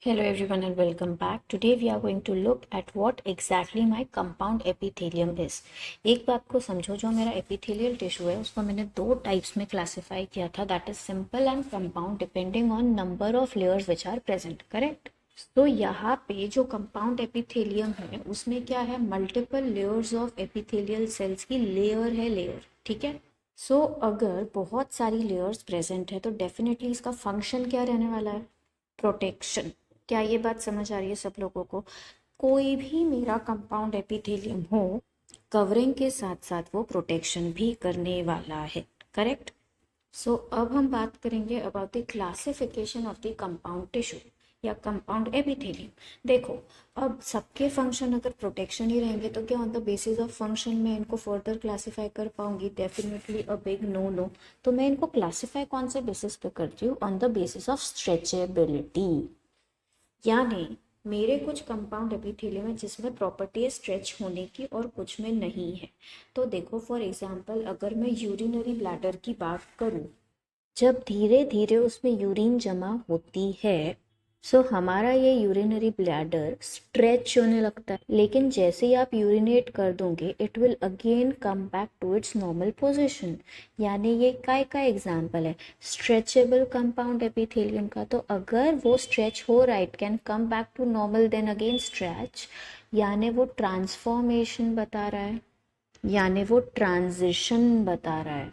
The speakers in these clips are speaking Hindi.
Hello everyone and welcome back. Today we are going to look at what exactly my compound epithelium is. एक बात को समझो, जो मेरा epithelial tissue है उसको मैंने दो टाइप्स में क्लासिफाई किया था, that is simple and compound depending on number of layers which are present, correct? तो यहाँ पे जो कंपाउंड एपिथेलियम है उसमें क्या है, multiple layers of epithelial cells की लेयर है, लेयर, ठीक है। सो अगर बहुत सारी लेयर्स प्रेजेंट है तो डेफिनेटली इसका फंक्शन क्या रहने वाला है, प्रोटेक्शन। क्या ये बात समझ आ रही है सब लोगों को? कोई भी मेरा कंपाउंड एपिथेलियम हो, कवरिंग के साथ साथ वो प्रोटेक्शन भी करने वाला है, करेक्ट। सो अब हम बात करेंगे about the classification of the compound tissue या कंपाउंड एपिथेलियम। देखो, अब सबके फंक्शन अगर प्रोटेक्शन ही रहेंगे तो क्या on the basis of function मैं इनको फर्दर क्लासीफाई कर पाऊंगी? Definitely a big no no. तो मैं इनको क्लासीफाई कौन से बेसिस पे करती हूँ? On the basis of stretchability. यानी मेरे कुछ कंपाउंड एपिथेलियम है जिसमें प्रॉपर्टी है स्ट्रेच होने की और कुछ में नहीं है। तो देखो, फॉर एग्जांपल अगर मैं यूरिनरी ब्लैडर की बात करूं, जब धीरे धीरे उसमें यूरिन जमा होती है सो हमारा ये यूरिनरी ब्लैडर स्ट्रेच होने लगता है, लेकिन जैसे ही आप यूरिनेट कर दोगे it will again come back to its normal position. यानी ये काय का एग्जाम्पल है, स्ट्रेचेबल कंपाउंड एपिथेलियम का। तो अगर वो स्ट्रेच हो रहा है, it can come back to normal then again stretch, यानी वो ट्रांसफॉर्मेशन बता रहा है, यानी वो ट्रांजिशन बता रहा है।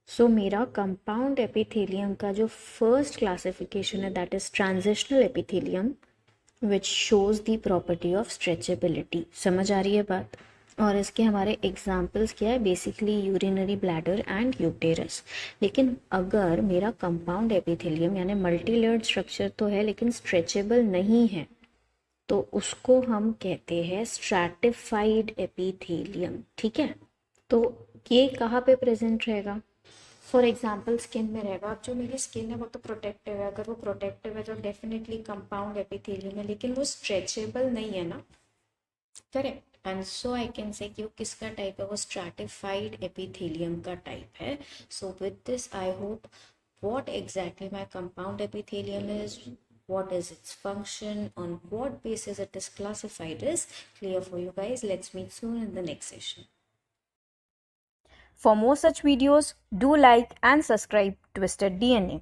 सो मेरा कंपाउंड एपिथेलियम का जो फर्स्ट क्लासिफिकेशन है that is transitional epithelium which shows the property of stretchability. समझ आ रही है बात? और इसके हमारे एग्जाम्पल्स क्या है, basically urinary bladder and uterus. लेकिन अगर मेरा कंपाउंड एपिथेलियम यानी मल्टी लेयर्ड स्ट्रक्चर तो है लेकिन स्ट्रेचेबल नहीं है, तो उसको हम कहते हैं स्ट्रैटिफाइड एपिथेलियम, ठीक है। तो ये कहाँ पे प्रेजेंट रहेगा? फॉर एग्जाम्पल स्किन में रहेगा। अब जो मेरी स्किन है वो तो प्रोटेक्टिव है, अगर वो प्रोटेक्टिव है तो डेफिनेटली कंपाउंड एपिथेलियम है, लेकिन वो स्ट्रेचेबल नहीं है ना, correct. And so I can say कि वो किसका टाइप है, वो स्ट्रैटिफाइड एपिथेलियम का टाइप है। So with this I hope what exactly my compound epithelium is, what is its function, on what basis it is classified is clear for you guys. Let's meet soon in the next session. For more such videos, do like and subscribe Twisted DNA.